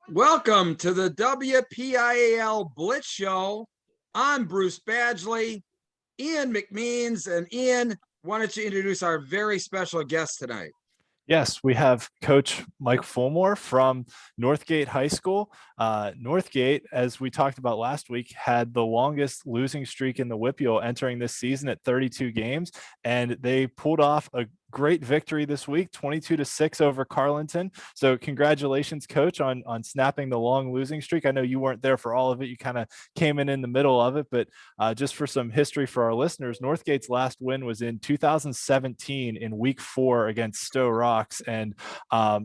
Welcome to the WPIAL Blitz Show. I'm Bruce Badgley, Ian McMeans, and Ian, why don't you introduce our very special guest tonight? Yes, we have Coach Mike Fulmore from Northgate High School. Northgate, as we talked about last week, had the longest losing streak in the WPIAL entering this season at 32 games, and they pulled off a great victory this week, 22-6 over Carlinton. So congratulations, Coach, on snapping the long losing streak. I know you weren't there for all of it. You kind of came in the middle of it, but just for some history for our listeners, Northgate's last win was in 2017 in week 4 against Stowe Rocks. And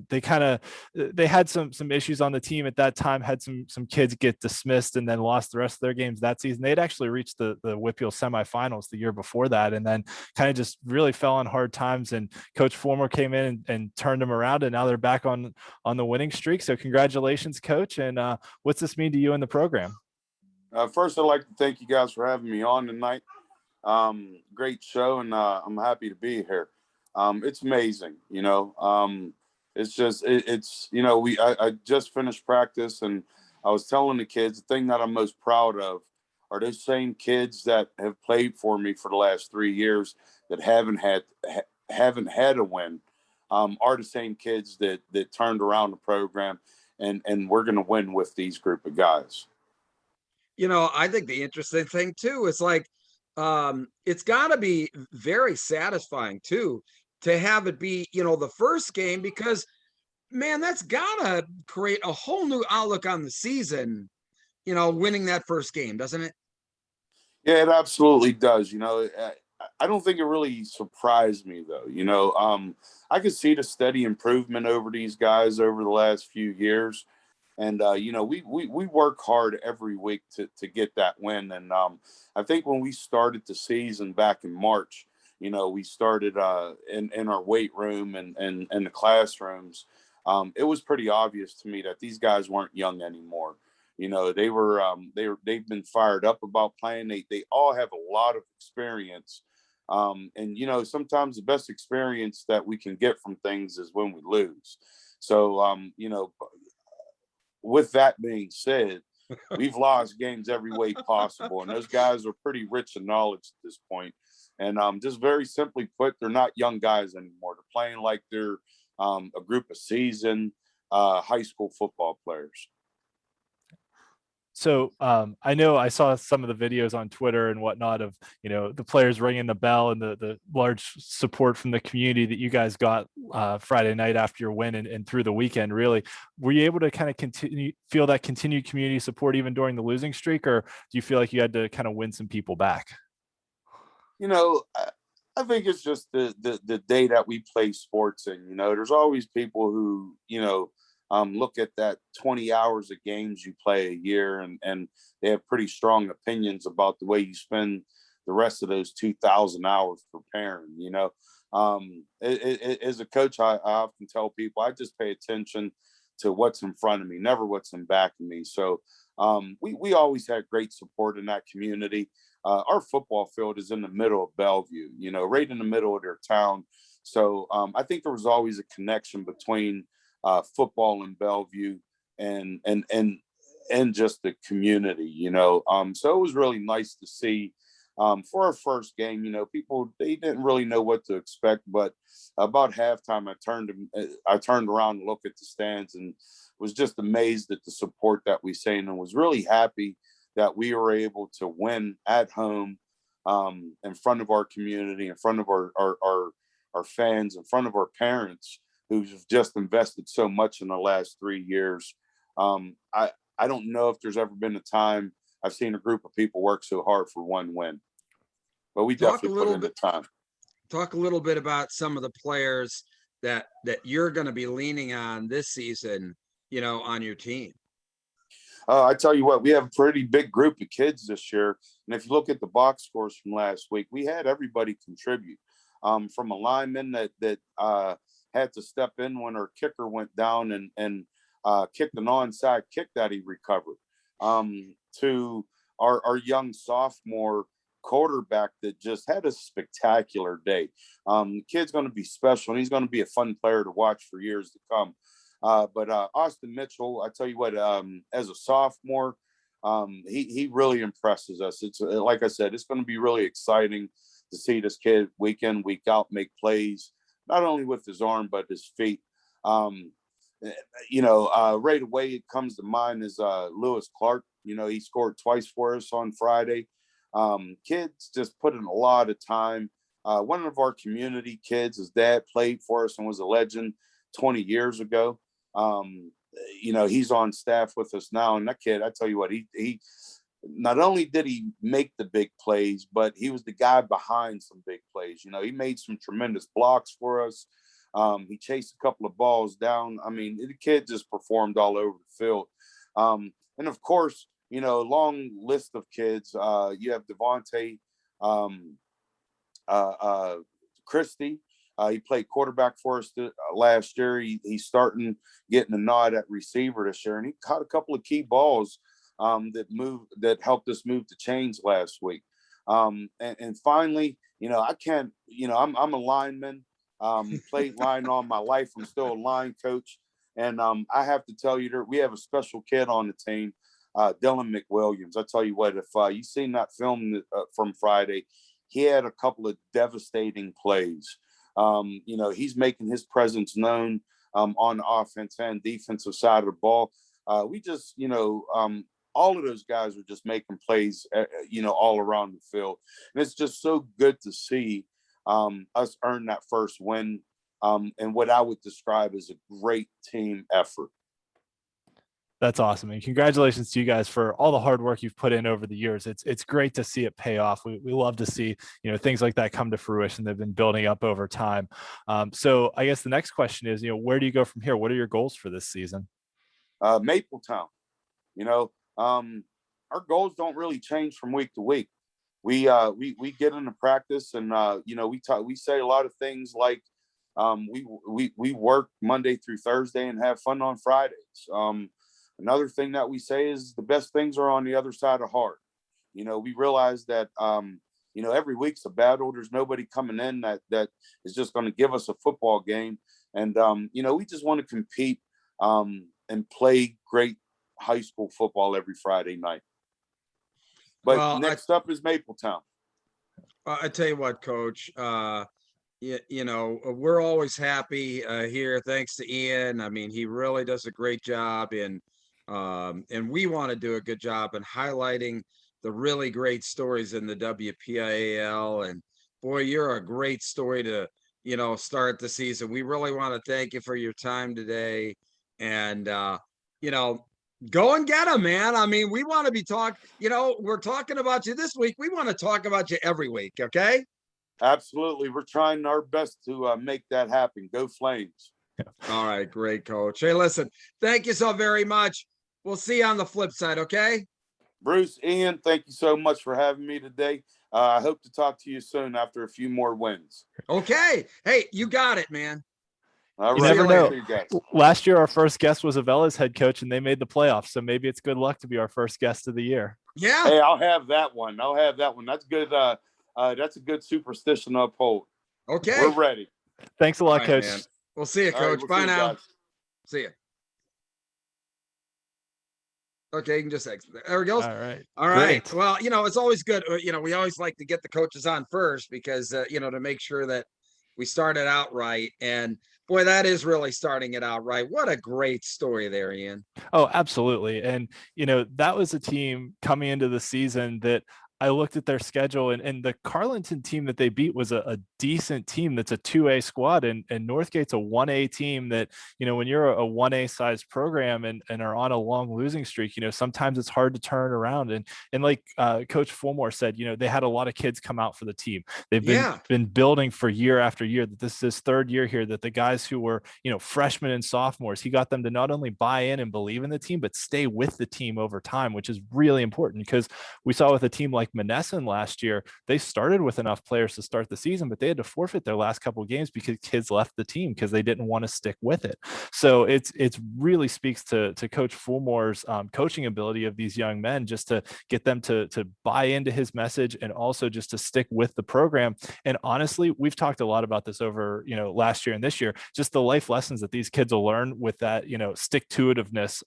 they had some issues on the team at that time, had some kids get dismissed and then lost the rest of their games that season. They'd actually reached the WPIAL semifinals the year before that, and then kind of just really fell on hard times. And Coach Fulmore came in and turned them around, and now they're back on the winning streak. So congratulations, Coach. And what's this mean to you in the program? First, I'd like to thank you guys for having me on tonight. Great show, and I'm happy to be here. It's amazing, it's just, I just finished practice, and I was telling the kids the thing that I'm most proud of are those same kids that have played for me for the last 3 years that haven't had a win, are the same kids that turned around the program, and we're going to win with these group of guys. I think the interesting thing too is like, it's got to be very satisfying too to have it be, the first game, because man, that's gotta create a whole new outlook on the season, winning that first game, doesn't it? Yeah, it absolutely does. I don't think it really surprised me though. I could see the steady improvement over these guys over the last few years. And, we work hard every week to get that win. And I think when we started the season back in March, we started in our weight room and the classrooms. It was pretty obvious to me that these guys weren't young anymore. They've been fired up about playing. They all have a lot of experience. And, sometimes the best experience that we can get from things is when we lose. So, with that being said, we've lost games every way possible, and those guys are pretty rich in knowledge at this point. And just very simply put, they're not young guys anymore. They're playing like they're a group of seasoned high school football players. So I know I saw some of the videos on Twitter and whatnot of, the players ringing the bell and the large support from the community that you guys got Friday night after your win and through the weekend, really. Were you able to kind of feel that continued community support even during the losing streak, or do you feel like you had to kind of win some people back? I think it's just the day that we play sports in, there's always people who, look at that 20 hours of games you play a year, and they have pretty strong opinions about the way you spend the rest of those 2,000 hours preparing. As a coach, I often tell people I just pay attention to what's in front of me, never what's in back of me. So we always had great support in that community. Our football field is in the middle of Bellevue, right in the middle of their town. So I think there was always a connection between football in Bellevue and just the community, so it was really nice to see for our first game, people, they didn't really know what to expect, but about halftime, I turned around and looked at the stands and was just amazed at the support that we seen, and was really happy that we were able to win at home, in front of our community, in front of our fans, in front of our parents, who've just invested so much in the last 3 years. I don't know if there's ever been a time I've seen a group of people work so hard for one win, but we definitely put in the time. Talk a little bit about some of the players that you're going to be leaning on this season, on your team. I tell you what, we have a pretty big group of kids this year. And if you look at the box scores from last week, we had everybody contribute, from a lineman that had to step in when our kicker went down and kicked an onside kick that he recovered, to our young sophomore quarterback that just had a spectacular day. The kid's going to be special, and he's going to be a fun player to watch for years to come. But Austin Mitchell, I tell you what, as a sophomore, he really impresses us. It's like I said, it's going to be really exciting to see this kid week in, week out make plays, not only with his arm but his feet. Right away it comes to mind is Lewis Clark. He scored twice for us on Friday. Kids just put in a lot of time. One of our community kids, his dad played for us and was a legend 20 years ago. He's on staff with us now, and that kid, I tell you what, he not only did he make the big plays, but he was the guy behind some big plays. He made some tremendous blocks for us. He chased a couple of balls down. I mean, the kid just performed all over the field. And of course, long list of kids. You have Devontae Christie. He played quarterback for us last year. He's starting getting a nod at receiver this year, and he caught a couple of key balls that helped us move the chains last week. And finally, I can't. I'm a lineman. Played line all my life. I'm still a line coach, and I have to tell you that we have a special kid on the team, Dylan McWilliams. I tell you what, if you seen that film from Friday, he had a couple of devastating plays. He's making his presence known on the offense and defensive side of the ball. We just, all of those guys are just making plays, all around the field. And it's just so good to see us earn that first win and what I would describe as a great team effort. That's awesome. And congratulations to you guys for all the hard work you've put in over the years. It's great to see it pay off. We love to see, things like that come to fruition. They've been building up over time. So I guess the next question is, where do you go from here? What are your goals for this season? Mapletown, our goals don't really change from week to week. We get into practice and, we say a lot of things like, we work Monday through Thursday and have fun on Fridays. Another thing that we say is the best things are on the other side of hard. We realize that, every week's a battle. There's nobody coming in that is just going to give us a football game. And, we just want to compete and play great high school football every Friday night. But next up is Mapletown. I tell you what, Coach, we're always happy here. Thanks to Ian. I mean, he really does a great job and we want to do a good job in highlighting the really great stories in the WPIAL. And boy, you're a great story to, start the season. We really want to thank you for your time today. And, go and get them, man. I mean, we want to be we're talking about you this week. We want to talk about you every week. Okay. Absolutely. We're trying our best to make that happen. Go Flames. All right. Great, Coach. Hey, listen, thank you so very much. We'll see you on the flip side. Okay. Bruce, Ian, thank you so much for having me today. I hope to talk to you soon after a few more wins. Okay. Hey, you got it, man. You never know. Last year, our first guest was Avella's head coach, and they made the playoffs. So maybe it's good luck to be our first guest of the year. Yeah. Hey, I'll have that one. That's good. That's a good superstition to uphold. Okay. We're ready. Thanks a lot, Coach. Man. We'll see you, Coach. Right, Bye now. Guys. See you. Okay, you can just exit. There we go. All right. All right. Great. Well, it's always good. We always like to get the coaches on first because, to make sure that we started out right. And boy, that is really starting it out right. What a great story there, Ian. Oh, absolutely. And, that was a team coming into the season that I looked at their schedule and the Carlinton team that they beat was a decent team. That's a 2A squad and Northgate's a 1A team that, when you're a 1A sized program and are on a long losing streak, sometimes it's hard to turn around. And like Coach Fulmore said, they had a lot of kids come out for the team. They've been building for year after year. That this is his third year here, that the guys who were, freshmen and sophomores, he got them to not only buy in and believe in the team, but stay with the team over time, which is really important because we saw with a team like Monessen last year, they started with enough players to start the season, but they had to forfeit their last couple of games because kids left the team because they didn't want to stick with it. So it's really speaks to Coach Fulmore's coaching ability of these young men, just to get them to buy into his message and also just to stick with the program. And honestly, we've talked a lot about this over, last year and this year, just the life lessons that these kids will learn with that, stick-to-itiveness,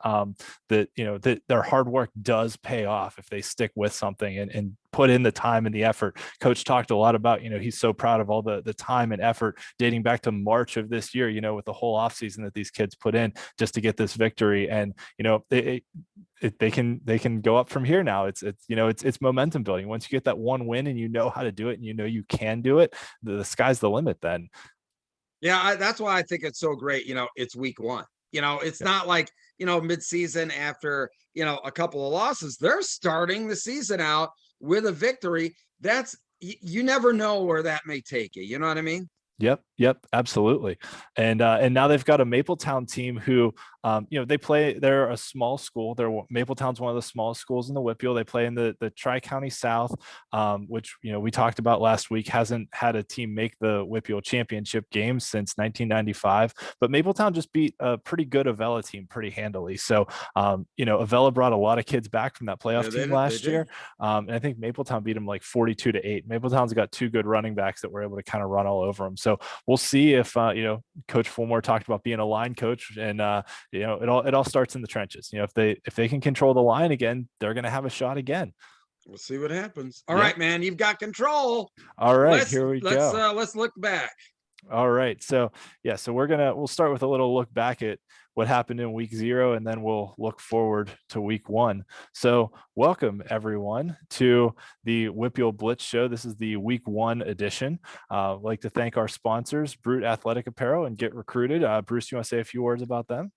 that their hard work does pay off if they stick with something and put in the time and the effort. Coach talked a lot about, he's so proud of all the time and effort dating back to March of this year, with the whole offseason that these kids put in just to get this victory. And, they can go up from here now. It's momentum building. Once you get that one win and you know how to do it and you can do it, the sky's the limit then. Yeah, that's why I think it's so great. It's week one. It's not like, mid-season after, a couple of losses. They're starting the season out with a victory. That's, you never know where that may take you. You know what I mean? Yep, absolutely. And now they've got a Mapletown team who, they're a small school. Mapletown's one of the smallest schools in the WPIAL. They play in the Tri-County South, which, we talked about last week, hasn't had a team make the WPIAL championship game since 1995. But Mapletown just beat a pretty good Avella team pretty handily. So, Avella brought a lot of kids back from that playoff team last year. And I think Mapletown beat them like 42-8. Mapletown's got two good running backs that were able to kind of run all over them. So we'll see if, Coach Fulmore talked about being a line coach, and, it all starts in the trenches. If they can control the line again, they're going to have a shot again. We'll see what happens. All right, man, you've got control. All right, here we go. Let's look back. All right. So we'll start with a little look back at what happened in week 0, and then we'll look forward to week 1. So welcome everyone to the WPIAL Blitz show. This is the week 1 edition. I'd like to thank our sponsors, Brute Athletic Apparel and Get Recruited. Bruce, you want to say a few words about them?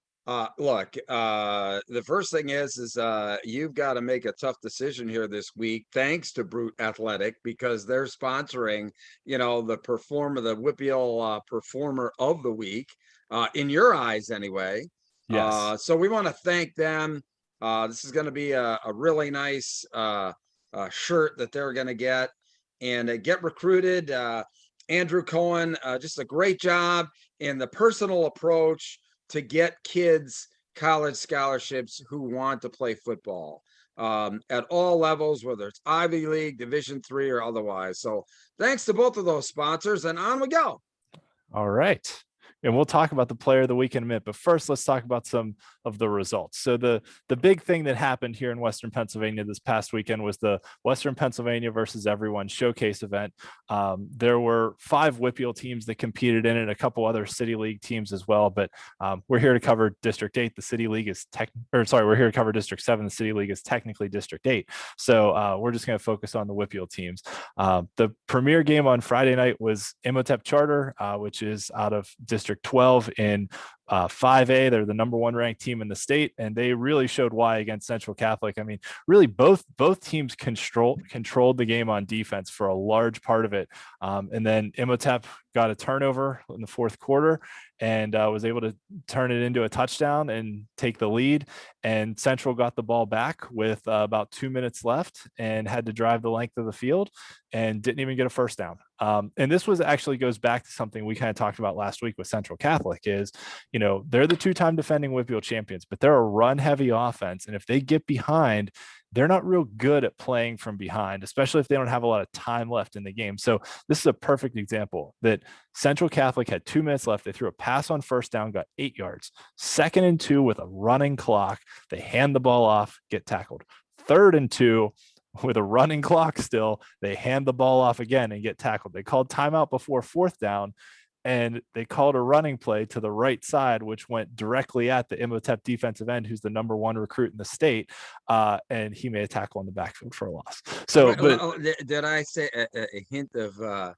Look, the first thing is you've got to make a tough decision here this week, thanks to Brute Athletic, because they're sponsoring, the WPIAL Performer of the Week, in your eyes anyway. Yes. So we want to thank them. This is going to be a really nice shirt that they're going to get, and Get Recruited. Andrew Cohen, just a great job in the personal approach to get kids college scholarships who want to play football at all levels, whether it's Ivy League, Division III, or otherwise. So thanks to both of those sponsors, and on we go. All right. And we'll talk about the player of the week in a minute, but first let's talk about some of the results. So the big thing that happened here in Western Pennsylvania this past weekend was the Western Pennsylvania versus Everyone showcase event. There were 5 WPIAL teams that competed in it, a couple other City League teams as well, but we're here to cover District 8. The City League is we're here to cover District 7. The City League is technically District 8. So we're just going to focus on the WPIAL teams. The premier game on Friday night was Imhotep Charter, which is out of District 12 in 5A. They're the number 1 ranked team in the state, and they really showed why against Central Catholic. I mean, really both teams controlled the game on defense for a large part of it. And then Imhotep got a turnover in the 4th quarter and was able to turn it into a touchdown and take the lead. And Central got the ball back with about 2 minutes left and had to drive the length of the field and didn't even get a first down. And this actually goes back to something we kind of talked about last week with Central Catholic is, they're the 2-time defending WPIAL champions, but they're a run-heavy offense. And if they get behind, they're not real good at playing from behind, especially if they don't have a lot of time left in the game. So this is a perfect example that Central Catholic had 2 minutes left. They threw a pass on first down, got 8 yards. 2nd and 2 with a running clock. They hand the ball off, get tackled. 3rd and 2 with a running clock still, they hand the ball off again and get tackled. They called timeout before 4th down, and they called a running play to the right side, which went directly at the Imhotep defensive end, who's the number 1 recruit in the state. And he made a tackle in the backfield for a loss. So, did I say a hint of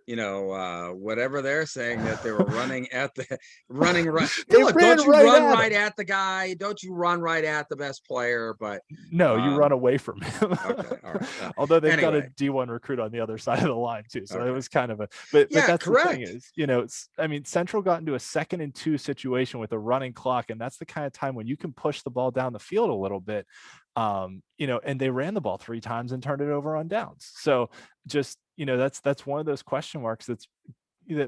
whatever they're saying, that they were running at the running right. They Look, ran don't you right run at right him. at the guy? Don't you run right at the best player? But No, you run away from him. okay, all right. Although they've got a Anyway, D1 recruit on the other side of the line too, so it okay. was kind of a. But Yeah, that's the thing correct. is, I mean, Central got into a 2nd and 2 situation with a running clock, and that's the kind of time when you can push the ball down the field a little bit. And they ran the ball 3 times and turned it over on downs. So just that's one of those question marks that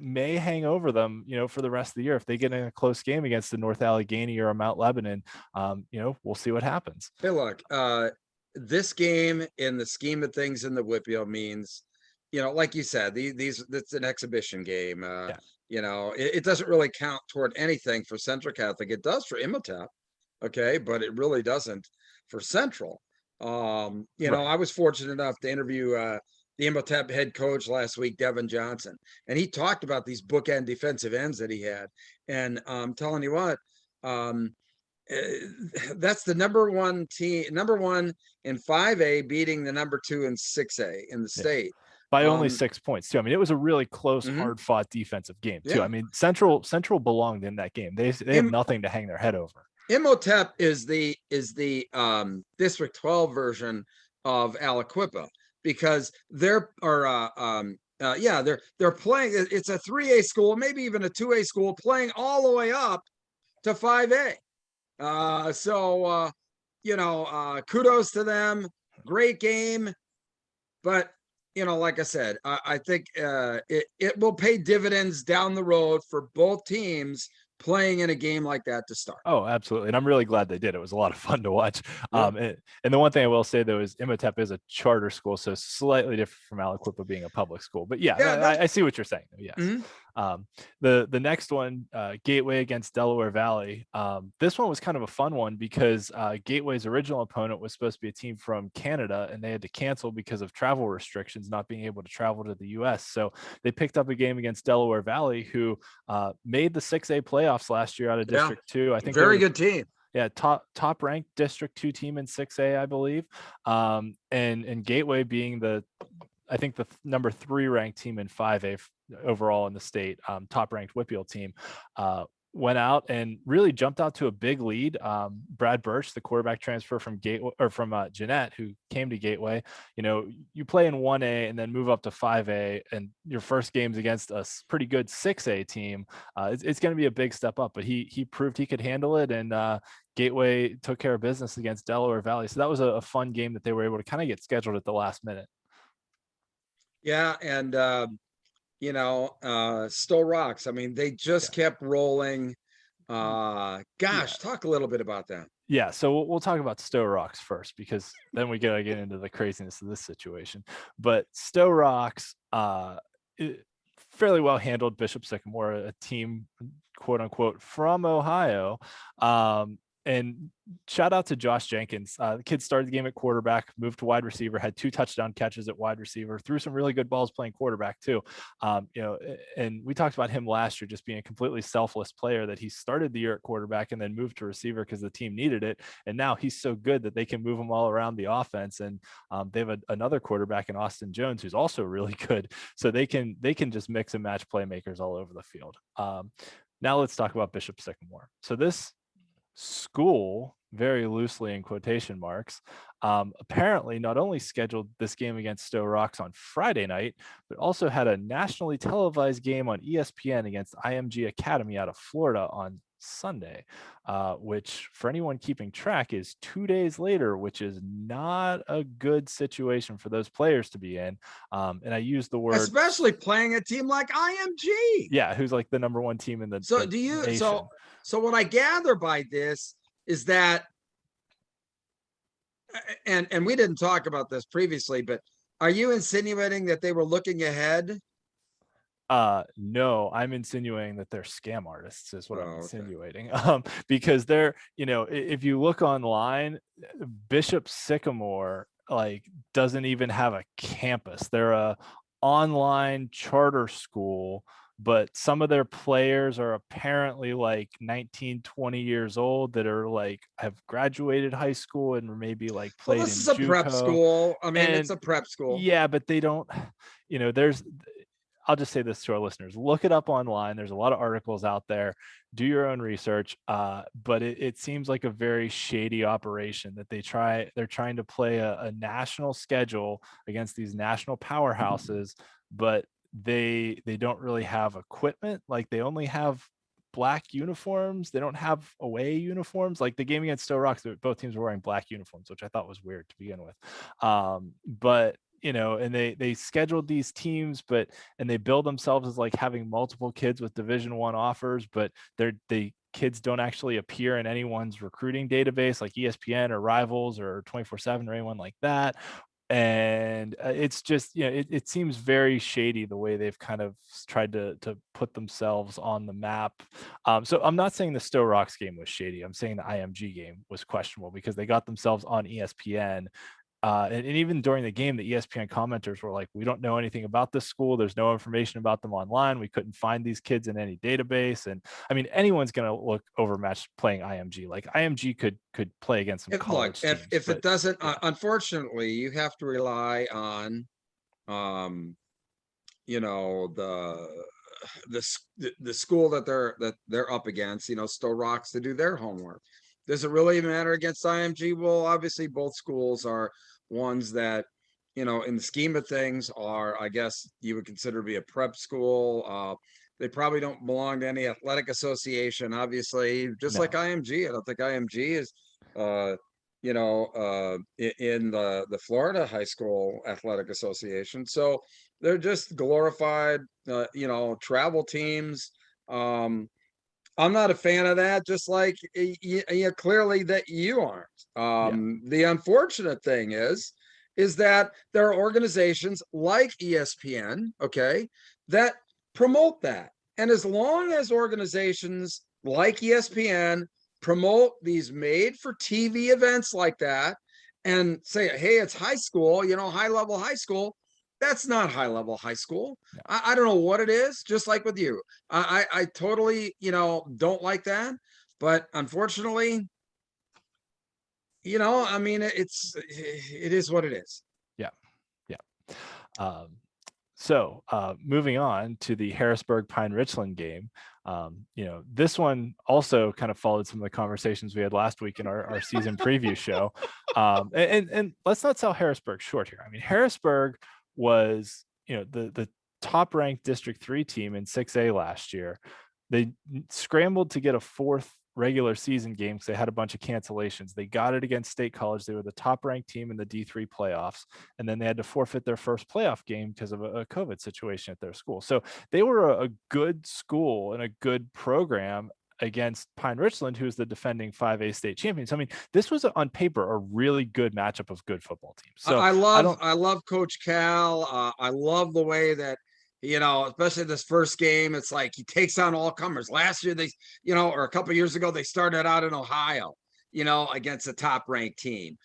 may hang over them, for the rest of the year. If they get in a close game against the North Allegheny or a Mount Lebanon, we'll see what happens. Hey, look, this game in the scheme of things in the WPIAL means, like you said, it's an exhibition game. It doesn't really count toward anything for Central Catholic. It does for Imhotep, okay, but it really doesn't for Central. Right. I was fortunate enough to interview the Imhotep head coach last week, Devin Johnson, and he talked about these bookend defensive ends that he had. And I'm telling you what, that's the number one in 5A beating the number 2 in 6A in the state by only 6 points too. I mean, it was a really close, hard fought defensive game too. I mean, Central belonged in that game. They had nothing to hang their head over. Imhotep is the District 12 version of Aliquippa, because they're playing. It's a 3A school, maybe even a 2A school, playing all the way up to 5A. Kudos to them. Great game. But, like I said, I think it will pay dividends down the road for both teams playing in a game like that to start. Oh, absolutely. And I'm really glad they did. It was a lot of fun to watch. Yeah. And the one thing I will say, though, is Imhotep is a charter school, so slightly different from Aliquippa being a public school. But I see what you're saying. Yes. The next one, Gateway against Delaware Valley. This one was kind of a fun one because Gateway's original opponent was supposed to be a team from Canada, and they had to cancel because of travel restrictions, not being able to travel to the U.S. So they picked up a game against Delaware Valley, who made the 6A playoffs last year out of District 2. I think very good team. Yeah, top ranked District 2 team in 6A, I believe. And Gateway being the number 3 ranked team in 5A overall in the state, top ranked WPIAL team, went out and really jumped out to a big lead. Brad Birch, the quarterback transfer from Gateway, or from Jeanette, who came to Gateway, you play in 1A and then move up to 5A, and your first game's against a pretty good 6A team. It's going to be a big step up, but he proved he could handle it, and Gateway took care of business against Delaware Valley. So that was a fun game that they were able to kind of get scheduled at the last minute. Yeah, and still rocks. I mean, they just kept rolling. Talk a little bit about that. Yeah, so we'll talk about Stowe Rocks first, because then we gotta get into the craziness of this situation. But Stowe Rocks, fairly well handled Bishop Sycamore, a team, quote unquote, from Ohio. And shout out to Josh Jenkins. The kid started the game at quarterback, moved to wide receiver, had 2 touchdown catches at wide receiver, threw some really good balls playing quarterback too. And we talked about him last year just being a completely selfless player, that he started the year at quarterback and then moved to receiver because the team needed it. And now he's so good that they can move him all around the offense. And they have another quarterback in Austin Jones, who's also really good. So they can just mix and match playmakers all over the field. Now let's talk about Bishop Sycamore. So this school, very loosely in quotation marks, apparently not only scheduled this game against Stowe Rocks on Friday night, but also had a nationally televised game on ESPN against IMG Academy out of Florida on Sunday, which for anyone keeping track is 2 days later, which is not a good situation for those players to be in. And I use the word, especially playing a team like IMG. Yeah, who's like the number 1 team in the nation. So what I gather by this is that, and we didn't talk about this previously, but are you insinuating that they were looking ahead? No, I'm insinuating that they're scam artists is what I'm insinuating. Because they're, if you look online, Bishop Sycamore doesn't even have a campus. They're a online charter school, but some of their players are apparently 19, 20 years old that are have graduated high school and maybe played in this is a prep school. I mean, it's a prep school. Yeah, but they don't, I'll just say this to our listeners: look it up online. There's a lot of articles out there. Do your own research. But it seems like a very shady operation that they're trying to play a national schedule against these national powerhouses, but they don't really have equipment. Like, they only have black uniforms. They don't have away uniforms. Like the game against Stowe Rocks, both teams were wearing black uniforms, which I thought was weird to begin with. But and they scheduled these teams, and they build themselves as like having multiple kids with Division I offers, but they kids don't actually appear in anyone's recruiting database like ESPN or Rivals or 24/7 or anyone like that. And it's just, it seems very shady the way they've kind of tried to put themselves on the map. So I'm not saying the Stowe Rocks game was shady. I'm saying the IMG game was questionable because they got themselves on ESPN. And even during the game, the ESPN commenters were like, we don't know anything about this school. There's no information about them online. We couldn't find these kids in any database. And I mean, anyone's going to look overmatched playing IMG. Like IMG could play against some college teams. If it doesn't, yeah. Unfortunately, you have to rely on, the school that they're up against, Stowe Rocks, to do their homework. Does it really matter against IMG? Well, obviously both schools are ones that, in the scheme of things are, I guess you would consider to be a prep school. They probably don't belong to any athletic association, obviously, just like IMG. I don't think IMG is, in the Florida High School Athletic Association. So they're just glorified, travel teams. I'm not a fan of that, just like clearly that you aren't. The unfortunate thing is that there are organizations like ESPN, okay, that promote that. And as long as organizations like ESPN promote these made for TV events like that and say, hey, it's high school, high level high school, that's not high level high school. Yeah. I don't know what it is, just like with you. I totally, don't like that. But unfortunately, I mean, it is what it is. Yeah. Yeah. So moving on to the Harrisburg Pine-Richland game, this one also kind of followed some of the conversations we had last week in our season preview show. And let's not sell Harrisburg short here. I mean, Harrisburg was, the top ranked District 3 team in 6A last year. They scrambled to get a fourth regular season game because they had a bunch of cancellations. They got it against State College. They were the top ranked team in the D3 playoffs, and then they had to forfeit their first playoff game because of a COVID situation at their school. So they were a good school and a good program against Pine-Richland, who's the defending 5A state champions. I mean, this was on paper a really good matchup of good football teams. So I love Coach Cal. I love the way that, especially this first game, it's like he takes on all comers. Last year, or a couple of years ago, they started out in Ohio, against a top ranked team.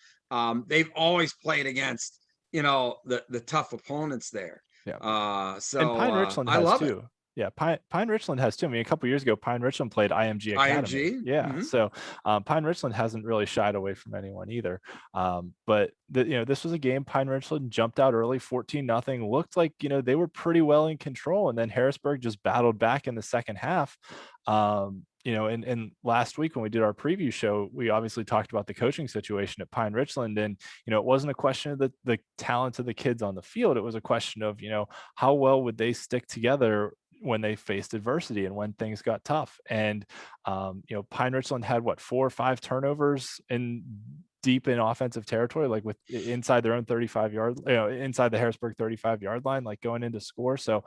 They've always played against, the tough opponents there. Yeah. So and Pine-Richland I has love too. it. Yeah, Pine-Richland has too. I mean, a couple of years ago, Pine-Richland played IMG Academy. Yeah, Mm-hmm. So Pine-Richland hasn't really shied away from anyone either. But this was a game Pine-Richland jumped out early, 14-0. Looked like they were pretty well in control, and then Harrisburg just battled back in the second half. And last week when we did our preview show, we obviously talked about the coaching situation at Pine-Richland, and it wasn't a question of the talent of the kids on the field. It was a question of how well would they stick together when they faced adversity and when things got tough. And Pine-Richland had 4 or 5 turnovers deep in offensive territory, like with inside their own 35 yard, inside the Harrisburg 35 yard line, like going into score. So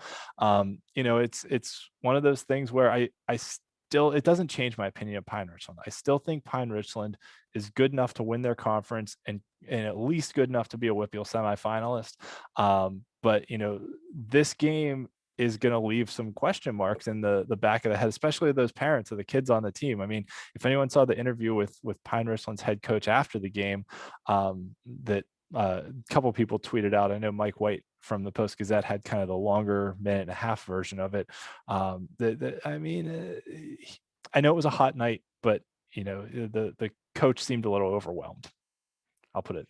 it's one of those things where I still, it doesn't change my opinion of Pine-Richland. I still think Pine-Richland is good enough to win their conference and at least good enough to be a WPIAL semifinalist. But this game is going to leave some question marks in the back of the head, especially those parents of the kids on the team. I mean, if anyone saw the interview with Pine-Richland's head coach after the game, that a couple of people tweeted out. I know Mike White from the Post-Gazette had kind of the longer minute-and-a-half version of it. I know it was a hot night, but the coach seemed a little overwhelmed. I'll put it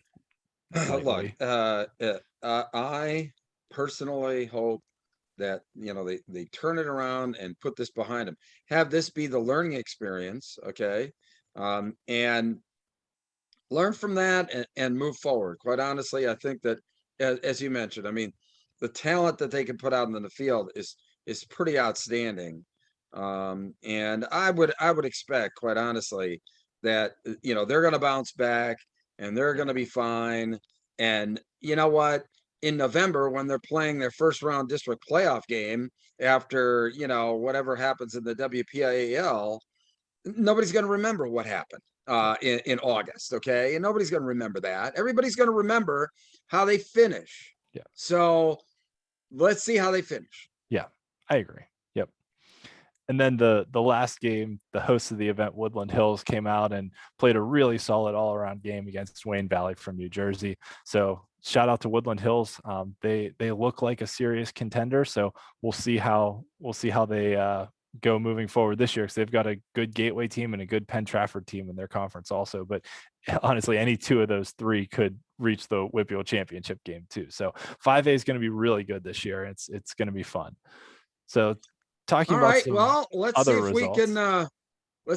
lightly. Look, I personally hope that, they turn it around and put this behind them. Have this be the learning experience, okay? And learn from that and move forward. Quite honestly, I think that, as you mentioned, I mean, the talent that they can put out in the field is pretty outstanding. And I would expect, quite honestly, that they're going to bounce back and they're going to be fine. And you know what? In November, when they're playing their first round district playoff game after whatever happens in the WPIAL, nobody's going to remember what happened in August, okay? And nobody's going to remember that. Everybody's going to remember how they finish. Yeah. So let's see how they finish. Yeah, I agree. Yep. And then the last game, the host of the event, Woodland Hills, came out and played a really solid all-around game against Wayne Valley from New Jersey. So shout out to Woodland Hills. They look like a serious contender. So we'll see how they go moving forward this year, because they've got a good Gateway team and a good Penn Trafford team in their conference also. But honestly, any two of those three could reach the WPIAL championship game too. So 5A is going to be really good this year. It's going to be fun. So talking All about right, some well, let's see other if results. we can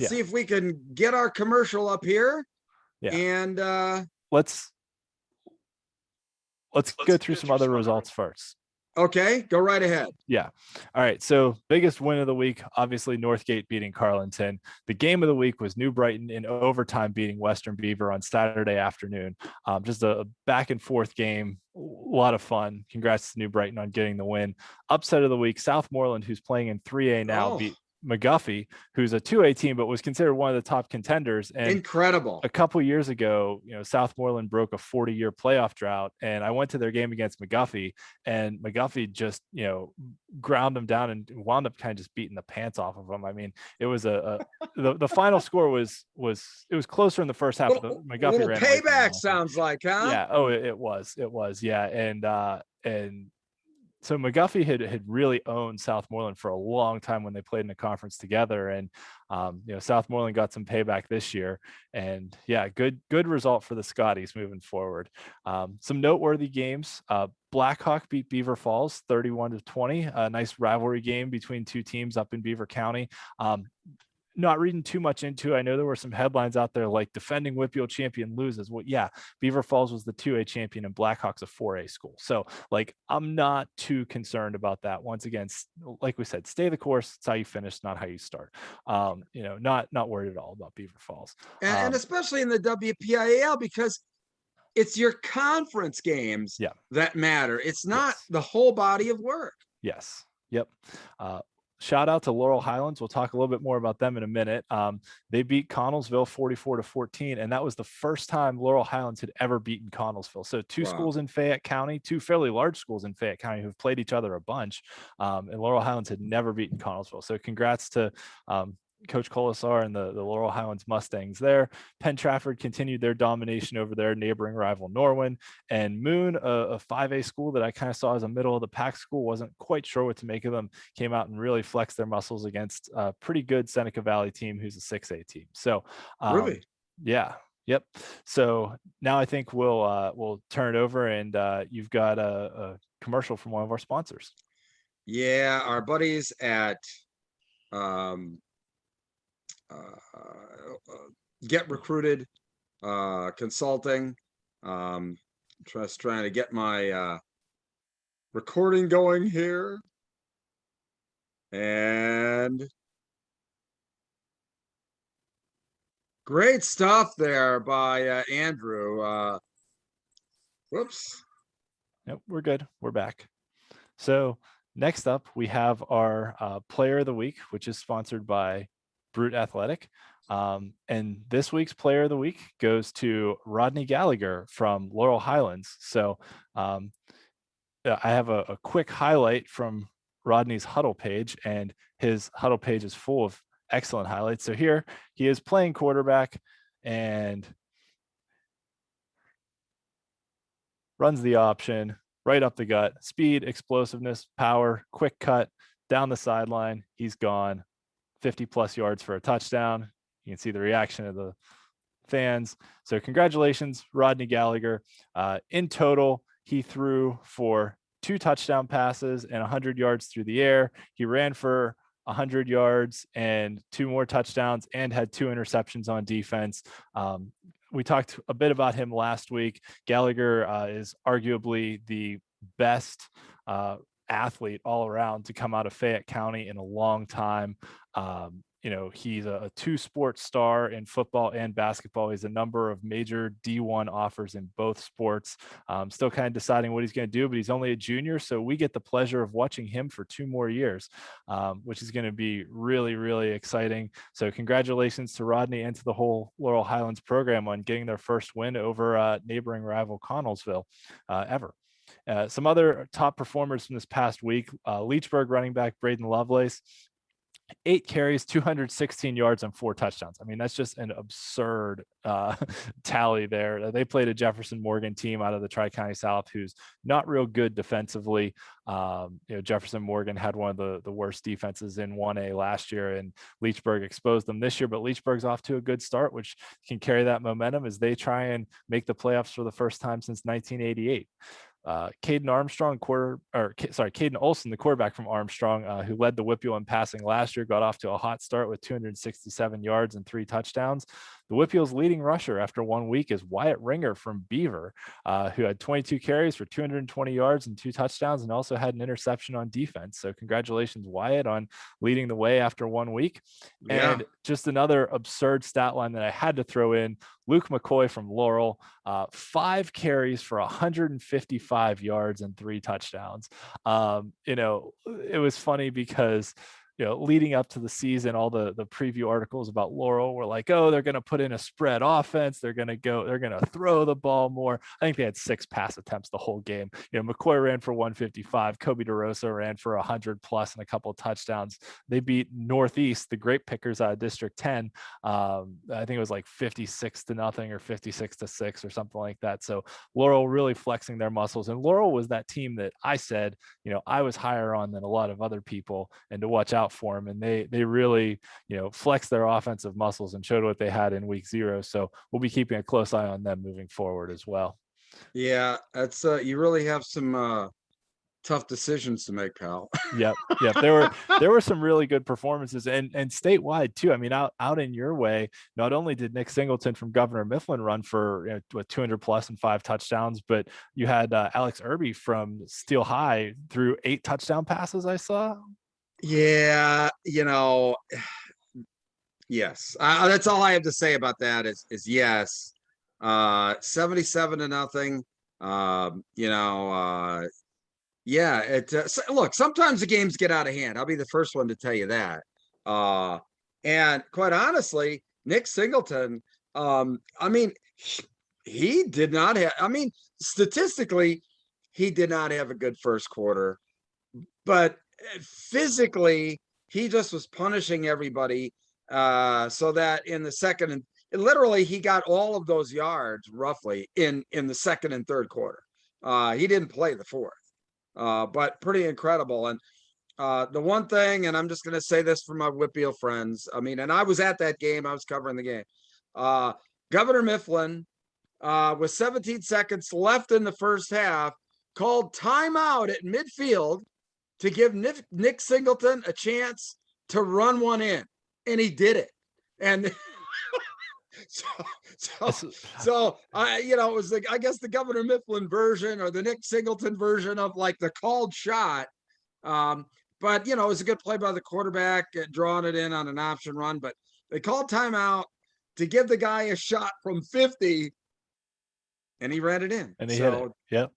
see if we can get our commercial up here. Yeah. And let's go through some other results first. Okay, go right ahead. Yeah. All right. So biggest win of the week, obviously Northgate beating Carlinton. The game of the week was New Brighton in overtime beating Western Beaver on Saturday afternoon. Just a back and forth game, a lot of fun. Congrats to New Brighton on getting the win. Upset of the week, Southmoreland, who's playing in 3A now, beat McGuffey, who's a 2A team, but was considered one of the top contenders. And incredible. A couple years ago, Southmoreland broke a 40-year playoff drought, and I went to their game against McGuffey, and McGuffey just, ground them down and wound up kind of just beating the pants off of them. I mean, it was the final score was closer in the first half. McGuffey little ran payback sounds like, huh? Yeah. Oh, it was. Yeah. And so McGuffey had really owned Southmoreland for a long time when they played in a conference together, and Southmoreland got some payback this year, and yeah, good result for the Scotties moving forward. Some noteworthy games: Blackhawk beat Beaver Falls 31-20, a nice rivalry game between two teams up in Beaver County. Not reading too much into it. I know there were some headlines out there like defending WPIAL champion loses. Well, yeah, Beaver Falls was the 2A champion and Blackhawk's a 4A school. So I'm not too concerned about that. Once again, like we said, stay the course. It's how you finish, not how you start. Not worried at all about Beaver Falls. And especially in the WPIAL, because it's your conference games that matter. It's not the whole body of work. Yes. Yep. Shout out to Laurel Highlands. We'll talk a little bit more about them in a minute. They beat Connellsville 44-14, and that was the first time Laurel Highlands had ever beaten Connellsville. So two schools in Fayette County, two fairly large schools in Fayette County who've played each other a bunch, and Laurel Highlands had never beaten Connellsville. So congrats to Coach Colasar and the Laurel Highlands Mustangs there. Penn Trafford continued their domination over their neighboring rival Norwin, and Moon, a 5A school that I kind of saw as a middle of the pack school, wasn't quite sure what to make of them, came out and really flexed their muscles against a pretty good Seneca Valley team who's a 6A team. So really? Yeah. Yep. So now I think we'll turn it over, and you've got a commercial from one of our sponsors. Yeah, our buddies at Get Recruited Consulting. Just trying to get my recording going here. And great stuff there by Andrew. Whoops. Nope, we're good. We're back. So next up, we have our Player of the Week, which is sponsored by Brute Athletic. And this week's Player of the Week goes to Rodney Gallagher from Laurel Highlands. So I have a quick highlight from Rodney's huddle page, and his huddle page is full of excellent highlights. So here he is playing quarterback and runs the option right up the gut, speed, explosiveness, power, quick cut down the sideline. He's gone 50+ yards for a touchdown. You can see the reaction of the fans. So congratulations, Rodney Gallagher. In total, he threw for 2 touchdown passes and 100 yards through the air. He ran for 100 yards and 2 more touchdowns and had 2 interceptions on defense. We talked a bit about him last week. Gallagher is arguably the best athlete all around to come out of Fayette County in a long time. He's a 2-sport star in football and basketball. He's a number of major D1 offers in both sports. Still kind of deciding what he's going to do, but he's only a junior. So we get the pleasure of watching him for 2 more years, which is going to be really, really exciting. So congratulations to Rodney and to the whole Laurel Highlands program on getting their first win over neighboring rival Connellsville ever. Some other top performers from this past week, Leechburg running back Braden Lovelace, 8 carries, 216 yards and 4 touchdowns. I mean, that's just an absurd tally there. They played a Jefferson Morgan team out of the Tri-County South who's not real good defensively. Jefferson Morgan had one of the worst defenses in 1A last year, and Leechburg exposed them this year, but Leechburg's off to a good start, which can carry that momentum as they try and make the playoffs for the first time since 1988. Caden Olson, the quarterback from Armstrong, who led the WPIAL in passing last year, got off to a hot start with 267 yards and 3 touchdowns. The WPIAL's leading rusher after 1 week is Wyatt Ringer from Beaver, who had 22 carries for 220 yards and 2 touchdowns, and also had an interception on defense. So congratulations, Wyatt, on leading the way after 1 week. Yeah. And just another absurd stat line that I had to throw in, Luke McCoy from Laurel, 5 carries for 155 yards and 3 touchdowns. It was funny because leading up to the season, all the preview articles about Laurel were like, oh, they're going to put in a spread offense. They're going to throw the ball more. I think they had 6 pass attempts the whole game. McCoy ran for 155. Kobe DeRosa ran for 100 plus and a couple of touchdowns. They beat Northeast, the Grape Pickers out of District 10. I think it was like 56-0 or 56-6 or something like that. So Laurel really flexing their muscles. And Laurel was that team that I said, I was higher on than a lot of other people, and to watch out for them. And they really, flexed their offensive muscles and showed what they had in week 0. So we'll be keeping a close eye on them moving forward as well. Yeah, that's you really have some tough decisions to make, pal. Yep. There were some really good performances and statewide too. I mean, out in your way, not only did Nick Singleton from Governor Mifflin run for 200 plus and 5 touchdowns, but you had Alex Irby from Steel High threw 8 touchdown passes, I saw. Yeah, yes. That's all I have to say about that is yes. 77-0. Yeah, look, sometimes the games get out of hand. I'll be the first one to tell you that. And quite honestly, Nick Singleton, he did not have, statistically, he did not have a good first quarter, but physically, he just was punishing everybody, so that in the second and literally he got all of those yards roughly in the second and third quarter. He didn't play the fourth, but pretty incredible. And the one thing, and I'm just going to say this for my WPIAL friends, and I was at that game, I was covering the game. Governor Mifflin, with 17 seconds left in the first half, called timeout at midfield to give Nick Singleton a chance to run one in, and he did it. And so it was like, I guess the Governor Mifflin version or the Nick Singleton version of like the called shot. But it was a good play by the quarterback, drawing it in on an option run. But they called timeout to give the guy a shot from 50, and he ran it in. And he hit it. Yep.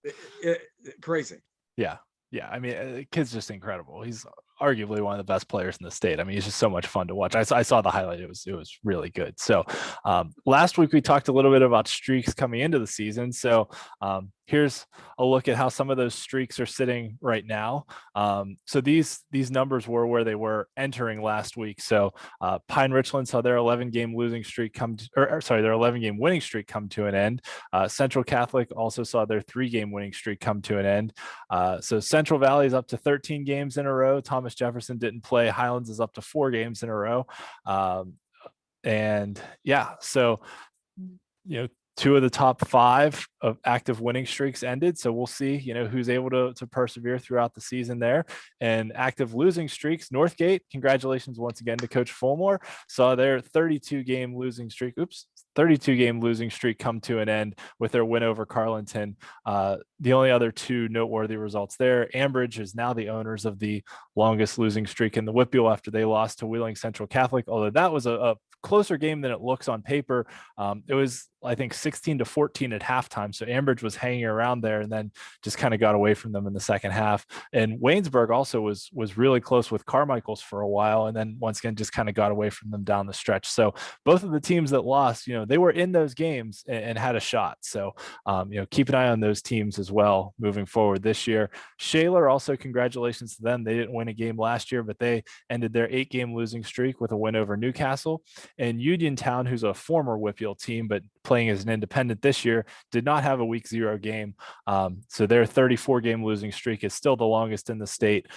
Crazy. Yeah. The kid's just incredible. He's arguably one of the best players in the state. He's just so much fun to watch. I saw the highlight. It was really good. So last week we talked a little bit about streaks coming into the season. So here's a look at how some of those streaks are sitting right now. So these numbers were where they were entering last week. So Pine-Richland saw their 11-game winning streak come to an end. Central Catholic also saw their 3-game winning streak come to an end. So Central Valley is up to 13 games in a row. Thomas Jefferson didn't play. Highlands is up to 4 games in a row. So 2 of the top 5 of active winning streaks ended. So we'll see, who's able to persevere throughout the season there. And active losing streaks, Northgate, congratulations once again to Coach Fulmore, saw their 32 game losing streak come to an end with their win over Carlinton. The only other 2 noteworthy results there, Ambridge is now the owners of the longest losing streak in the WPIAL after they lost to Wheeling Central Catholic, although that was a closer game than it looks on paper. It was, I think, 16-14 at halftime. So Ambridge was hanging around there and then just kind of got away from them in the second half. And Waynesburg also was really close with Carmichael's for a while, and then once again just kind of got away from them down the stretch. So both of the teams that lost, they were in those games and had a shot. So keep an eye on those teams as well moving forward this year. Shaler, also congratulations to them. They didn't win a game last year, but they ended their 8-game losing streak with a win over Newcastle. And Uniontown, who's a former WPIAL team but playing as an independent this year, did not have a week 0 game. So their 34-game losing streak is still the longest in the state.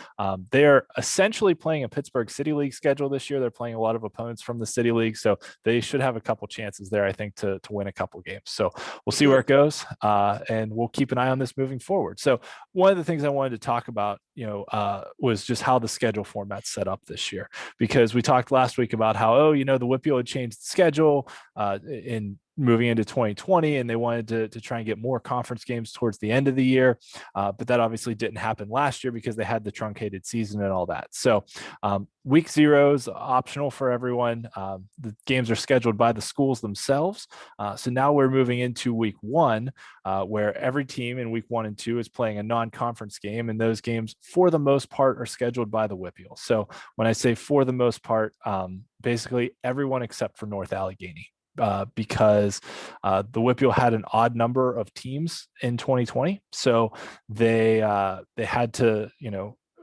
They're essentially playing a Pittsburgh City League schedule this year. They're playing a lot of opponents from the City League, so they should have a couple chances there, I think, to win a couple games. So we'll see where it goes, and we'll keep an eye on this moving forward. So one of the things I wanted to talk about, was just how the schedule format's set up this year, because we talked last week about how, the WPIAL had changed the schedule in moving into 2020, and they wanted to try and get more conference games towards the end of the year. But that obviously didn't happen last year because they had the truncated season and all that. So week 0 is optional for everyone. The games are scheduled by the schools themselves. So now we're moving into week 1, where every team in week 1 and 2 is playing a non-conference game. And those games, for the most part, are scheduled by the WPIAL. So when I say for the most part, basically everyone except for North Allegheny. Because the WPIAL had an odd number of teams in 2020, so they had to,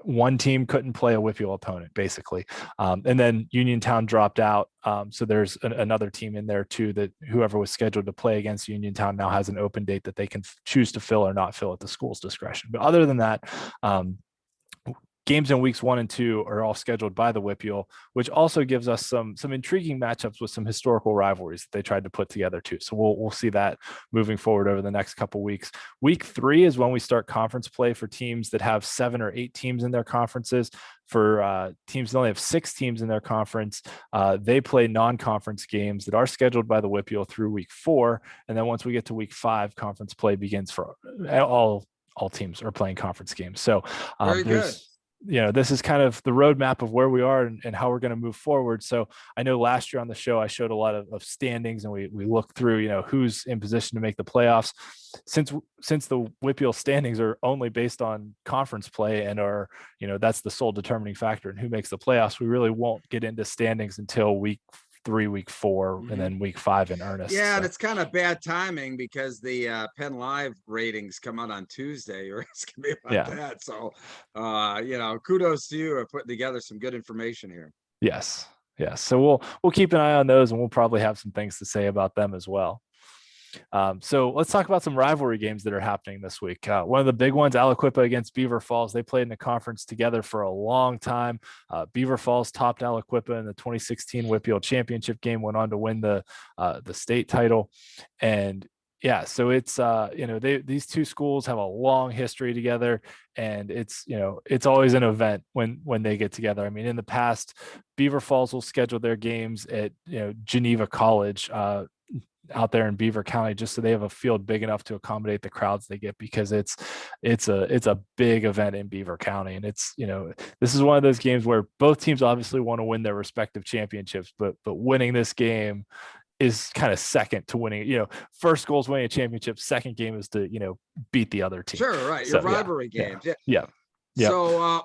one team couldn't play a WPIAL opponent basically, and then Uniontown dropped out. So there's another team in there too that whoever was scheduled to play against Uniontown now has an open date that they can choose to fill or not fill at the school's discretion. But other than that, games in weeks 1 and 2 are all scheduled by the WPIAL, which also gives us some intriguing matchups with some historical rivalries that they tried to put together too. So we'll see that moving forward over the next couple weeks. Week 3 is when we start conference play for teams that have 7 or 8 teams in their conferences. For teams that only have 6 teams in their conference, they play non-conference games that are scheduled by the WPIAL through week 4. And then once we get to week 5, conference play begins for all teams are playing conference games. So Very good. This is kind of the roadmap of where we are and how we're going to move forward. So I know last year on the show, I showed a lot of standings, and we looked through, who's in position to make the playoffs. Since the WPIAL standings are only based on conference play and are, that's the sole determining factor in who makes the playoffs, we really won't get into standings until week 3, week 4, and then week 5 in earnest. Yeah, so. and it's kind of bad timing because the Penn Live ratings come out on Tuesday, or it's gonna be about that. So kudos to you for putting together some good information here. Yes. So we'll keep an eye on those, and we'll probably have some things to say about them as well. So let's talk about some rivalry games that are happening this week. One of the big ones, Aliquippa against Beaver Falls. They played in the conference together for a long time. Beaver Falls topped Aliquippa in the 2016 WPIAL championship game, went on to win the state title. And so it's these 2 schools have a long history together, and it's always an event when they get together. I mean, in the past, Beaver Falls will schedule their games at Geneva College out there in Beaver County, just so they have a field big enough to accommodate the crowds they get, because it's a big event in Beaver County. And it's, this is one of those games where both teams obviously want to win their respective championships, but winning this game is kind of second to winning. First goal is winning a championship, second game is to beat the other team. Sure, right. Your rivalry games. Yeah. So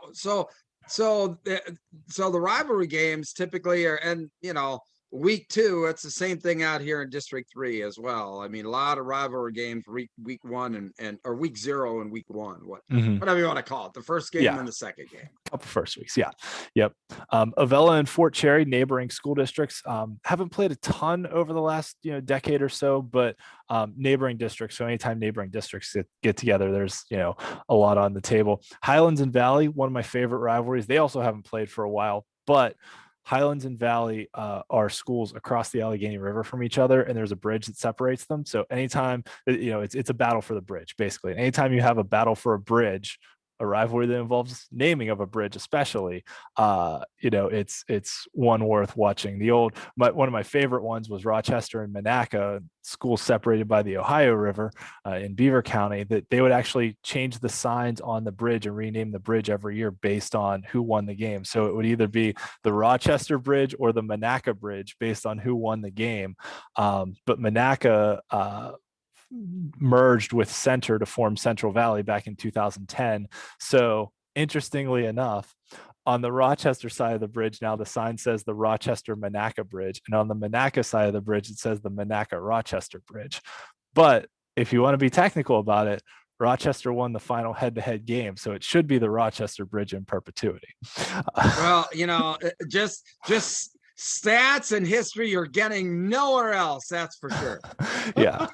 the rivalry games typically are, and week 2, it's the same thing out here in District 3 as well. I mean, a lot of rivalry games week 1 and or week 0 and week 1, whatever you want to call it, the first game and the second game. Couple first weeks. Yep. Avella and Fort Cherry, neighboring school districts, haven't played a ton over the last decade or so, but neighboring districts. So anytime neighboring districts get together, there's a lot on the table. Highlands and Valley, one of my favorite rivalries. They also haven't played for a while, but Highlands and Valley are schools across the Allegheny River from each other, and there's a bridge that separates them. So anytime, it's a battle for the bridge, basically. And anytime you have a battle for a bridge, a rivalry that involves naming of a bridge, especially, it's one worth watching. One of my favorite ones was Rochester and Monaca, schools separated by the Ohio River in Beaver County, that they would actually change the signs on the bridge and rename the bridge every year based on who won the game. So it would either be the Rochester Bridge or the Monaca Bridge based on who won the game. But Monaca merged with Center to form Central Valley back in 2010. So interestingly enough, on the Rochester side of the bridge, now the sign says the Rochester Monaca Bridge, and on the Monaca side of the bridge, it says the Monaca Rochester Bridge. But if you want to be technical about it, Rochester won the final head-to-head game, so it should be the Rochester Bridge in perpetuity. Well, just stats and history you're getting nowhere else, that's for sure. Yeah.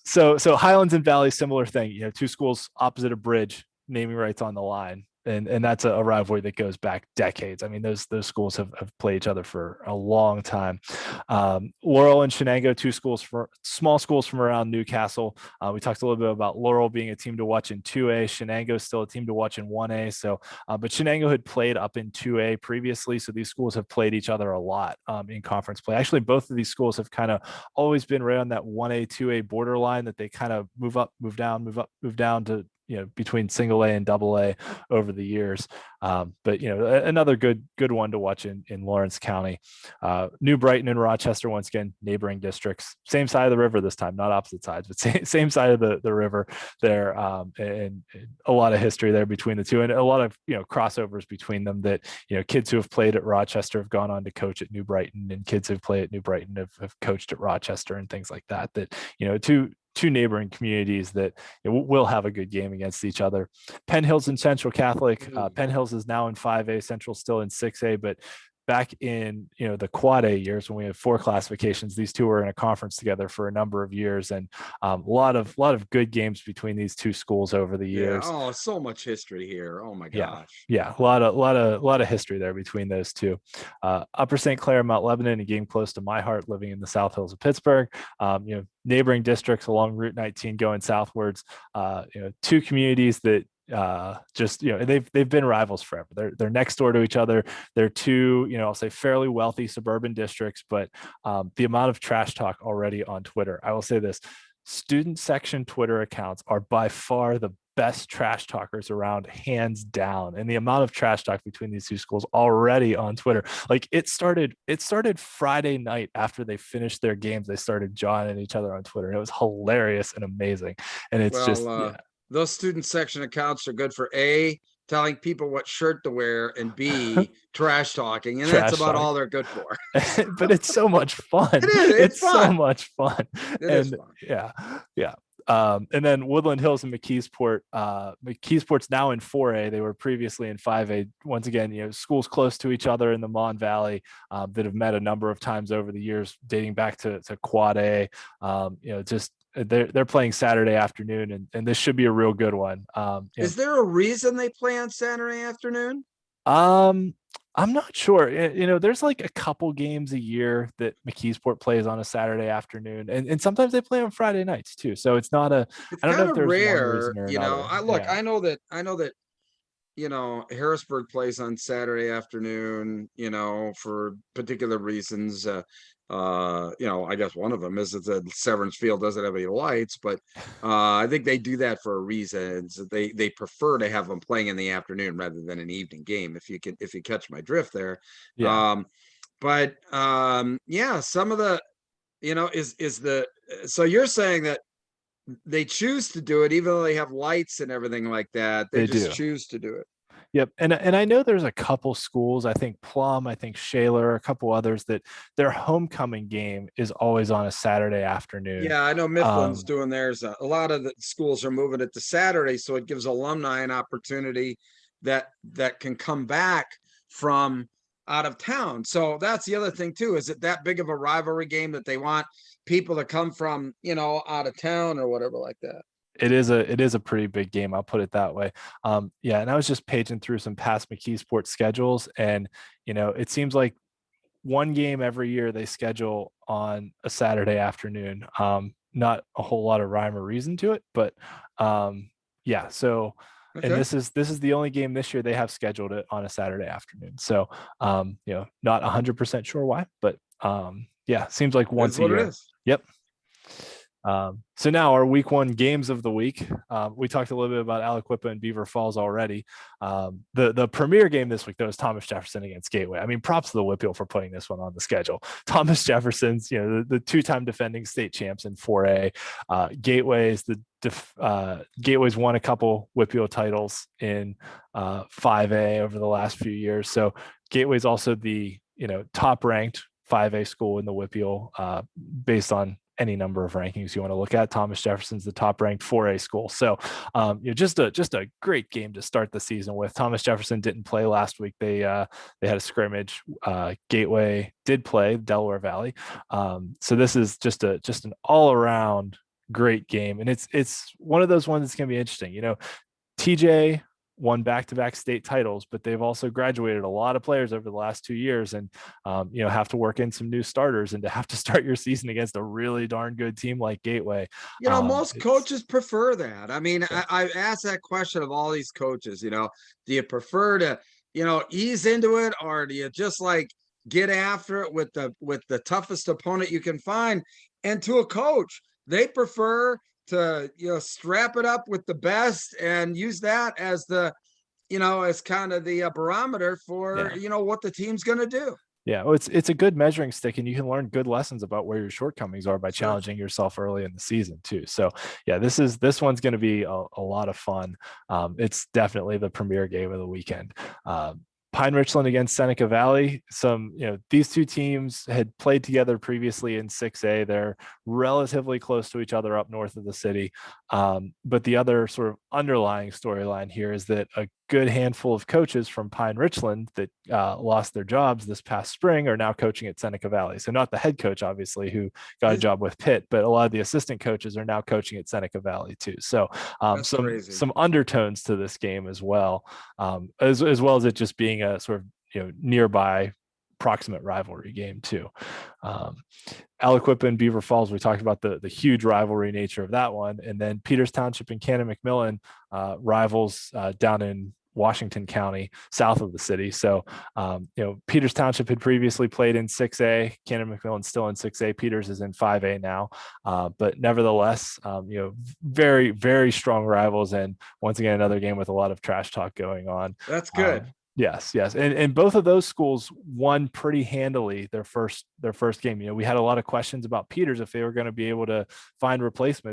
So Highlands and Valley, similar thing. Two schools opposite a bridge, naming rights on the line. And that's a rivalry that goes back decades. I mean, those schools have played each other for a long time. Laurel and Shenango, two small schools from around Newcastle. We talked a little bit about Laurel being a team to watch in 2A. Shenango is still a team to watch in 1A. So, but Shenango had played up in 2A previously. So these schools have played each other a lot in conference play. Actually, both of these schools have kind of always been right on that 1A, 2A borderline, that they kind of move up, move down, move up, move down to, between single A and double A over the years. But another good one to watch in Lawrence County. New Brighton and Rochester, once again, neighboring districts, same side of the river this time, not opposite sides, but same side of the river there. And a lot of history there between the two, and a lot of crossovers between them, that kids who have played at Rochester have gone on to coach at New Brighton, and kids who've played at New Brighton have coached at Rochester, and things like that. Two neighboring communities that will have a good game against each other. Penn Hills and Central Catholic. Penn Hills is now in 5A, Central still in 6A, but back in the quad A years, when we had 4 classifications, these two were in a conference together for a number of years, and a lot of good games between these two schools over the years. Oh, so much history here. Oh my gosh. Yeah, a lot of history there between those two. Upper St. Clair, Mount Lebanon, a game close to my heart, living in the South Hills of Pittsburgh. Neighboring districts along Route 19 going southwards. Two communities that they've been rivals forever. They're next door to each other. They're two, I'll say fairly wealthy suburban districts, but the amount of trash talk already on Twitter, I will say this: student section Twitter accounts are by far the best trash talkers around, hands down. And the amount of trash talk between these two schools already on Twitter, like it started Friday night after they finished their games. They started jawing at each other on Twitter, and it was hilarious and amazing. And it's those student section accounts are good for A, telling people what shirt to wear, and B, trash talking, and that's about all they're good for. But it's so much fun. It's fun. So much fun. It is fun. Yeah. And then Woodland Hills and Mckeesport. Mckeesport's now in 4A. They were previously in 5A. Once again, schools close to each other in the Mon Valley that have met a number of times over the years, dating back to Quad A. They're playing Saturday afternoon, and this should be a real good one. Is there a reason they play on Saturday afternoon? I'm not sure. There's like a couple games a year that Mckeesport plays on a Saturday afternoon, and sometimes they play on Friday nights too. So it's not a. It's I don't know if there's rare, one reason or another. I know that Harrisburg plays on Saturday afternoon, for particular reasons. I guess one of them is that Severance Field doesn't have any lights, but I think they do that for a reason. They prefer to have them playing in the afternoon rather than an evening game. If you catch my drift there. Yeah. Some of the, so you're saying that they choose to do it even though they have lights and everything like that. They just choose to do it. Yep. And I know there's a couple schools, I think Plum, I think Shaler, a couple others, that their homecoming game is always on a Saturday afternoon. Yeah, I know Mifflin's doing theirs. A lot of the schools are moving it to Saturday, so it gives alumni an opportunity that can come back from out of town. So that's the other thing too. Is it that big of a rivalry game that they want people to come from, out of town or whatever like that? It is a pretty big game. I'll put it that way. Yeah. And I was just paging through some past Mckeesport schedules, and, it seems like one game every year they schedule on a Saturday afternoon. Not a whole lot of rhyme or reason to it, but yeah. So, and Okay. this is the only game this year they have scheduled it on a Saturday afternoon. So, not 100% sure why, but yeah, seems like once That's a what it year. is. Yep. So now our week 1 games of the week. We talked a little bit about Aliquippa and Beaver Falls already. The premier game this week, though, is Thomas Jefferson against Gateway. I mean, props to the WPIAL for putting this one on the schedule. Thomas Jefferson's, the 2-time defending state champs in 4A. Gateway's won a couple WPIAL titles in 5A over the last few years. So Gateway's also the top ranked 5A school in the WPIAL based on any number of rankings you want to look at. Thomas Jefferson's the top ranked 4A school. So, just a great game to start the season with. Thomas Jefferson didn't play last week. They had a scrimmage. Gateway did play Delaware Valley. So this is just an all around great game. And it's one of those ones that's going to be interesting. TJ won back-to-back state titles, but they've also graduated a lot of players over the last 2 years, and have to work in some new starters, and to have to start your season against a really darn good team like Gateway. Most coaches prefer that. I mean, Yeah. I've asked that question of all these coaches, do you prefer to, ease into it, or do you just like get after it with the toughest opponent you can find? And to a coach, they prefer to, strap it up with the best and use that as as kind of the barometer for, what the team's going to do. Yeah, well, it's a good measuring stick, and you can learn good lessons about where your shortcomings are by Sure. challenging yourself early in the season too. So yeah, this one's going to be a lot of fun. It's definitely the premier game of the weekend. Pine-Richland against Seneca Valley. These two teams had played together previously in 6A. They're relatively close to each other up north of the city. But the other sort of underlying storyline here is that a good handful of coaches from Pine-Richland that lost their jobs this past spring are now coaching at Seneca Valley. So not the head coach, obviously, who got a job with Pitt, but a lot of the assistant coaches are now coaching at Seneca Valley too. So some undertones to this game as well, as well as it just being a sort of nearby proximate rivalry game too. Aliquippa and Beaver Falls, we talked about the huge rivalry nature of that one. And then Peters Township and Canon McMillan, rivals down in Washington County, south of the city. So, Peters Township had previously played in 6A. Canon McMillan's still in 6A. Peters is in 5A now. But nevertheless, very, very strong rivals. And once again, another game with a lot of trash talk going on. That's good. Yes. And both of those schools won pretty handily their first game. We had a lot of questions about Peters if they were going to be able to find replacements